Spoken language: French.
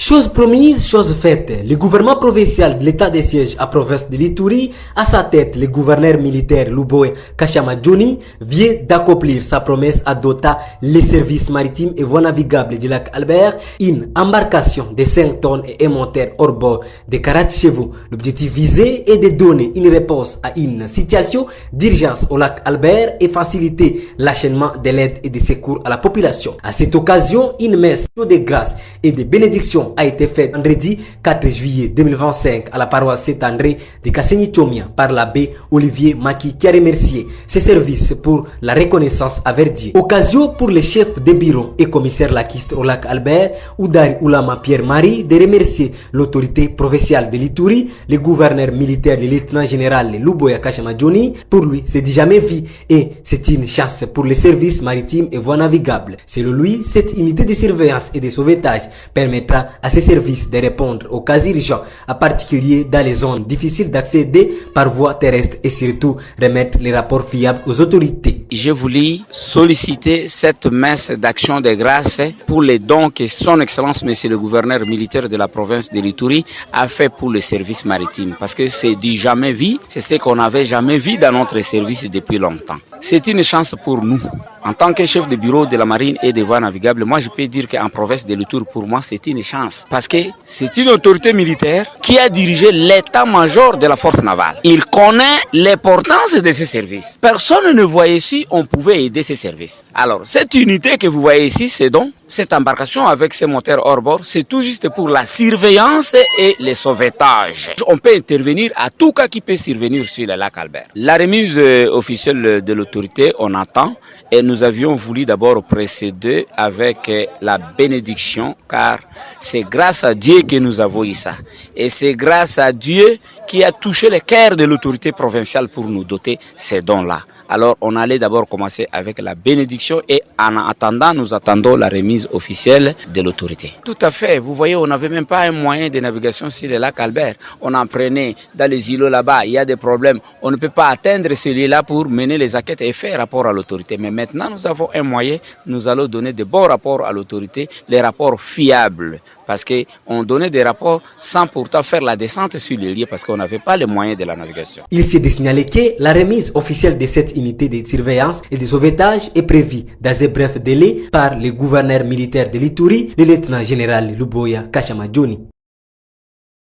Chose promise, chose faite. Le gouvernement provincial de l'état des sièges à province de l'Ituri, à sa tête le gouverneur militaire Luboya Kashama Johnny, vient d'accomplir sa promesse à doter les services maritimes et voies navigables du lac Albert une embarcation de 5 tonnes et un moteur hors bord de 40 chevaux. L'objectif visé est de donner une réponse à une situation d'urgence au lac Albert et faciliter l'achèvement de l'aide et des secours à la population. À cette occasion, une messe de grâce et de bénédiction a été faite vendredi 4 juillet 2025 à la paroisse Saint-André de Kassenyi-Chomia par l'abbé Olivier Maki qui a remercié ses services pour la reconnaissance à Verdier. Occasion pour les chefs de bureau et commissaires laquistes au lac Albert, Oudari Oulama Pierre-Marie, de remercier l'autorité provinciale de l'Ituri, le gouverneur militaire, le lieutenant-général Luboya Kashama Johnny. Pour lui, c'est du jamais vu et c'est une chance pour les services maritimes et voies navigables. Selon lui, cette unité de surveillance et de sauvetage permettra à ces services de répondre aux cas urgents, en particulier dans les zones difficiles d'accéder par voie terrestre et surtout remettre les rapports fiables aux autorités. Je voulais solliciter cette messe d'action de grâce pour les dons que son excellence monsieur le gouverneur militaire de la province de l'Ituri a fait pour le service maritime parce que c'est du jamais vu, c'est ce qu'on n'avait jamais vu dans notre service depuis longtemps. C'est une chance pour nous. En tant que chef de bureau de la marine et des voies navigables, moi je peux dire qu'en province de l'Ituri, pour moi c'est une chance. Parce que c'est une autorité militaire qui a dirigé l'état-major de la force navale. Il connaît l'importance de ces services. Personne ne voyait ici, on pouvait aider ces services. Alors cette unité que vous voyez ici, c'est donc cette embarcation avec ses moteurs hors bord, c'est tout juste pour la surveillance et le sauvetage. On peut intervenir à tout cas qui peut survenir sur le lac Albert. La remise officielle de l'autorité, on attend et nous avions voulu d'abord précéder avec la bénédiction car c'est grâce à Dieu que nous avons eu ça. Et c'est grâce à Dieu qui a touché le cœur de l'autorité provinciale pour nous doter ces dons-là. Alors on allait d'abord commencer avec la bénédiction et en attendant, nous attendons la remise officielle de l'autorité. Tout à fait, vous voyez, on n'avait même pas un moyen de navigation sur le lac Albert. On en prenait dans les îlots là-bas, il y a des problèmes. On ne peut pas atteindre celui-là pour mener les enquêtes et faire rapport à l'autorité. Mais maintenant, nous avons un moyen, nous allons donner de bons rapports à l'autorité, les rapports fiables. Parce qu'on donnait des rapports sans pourtant faire la descente sur les lieux parce qu'on n'avait pas les moyens de la navigation. Il s'est signalé que la remise officielle de cette unité de surveillance et de sauvetage est prévue dans un bref délai par le gouverneur militaire de l'Ituri, le lieutenant-général Luboya Kashama Johnny.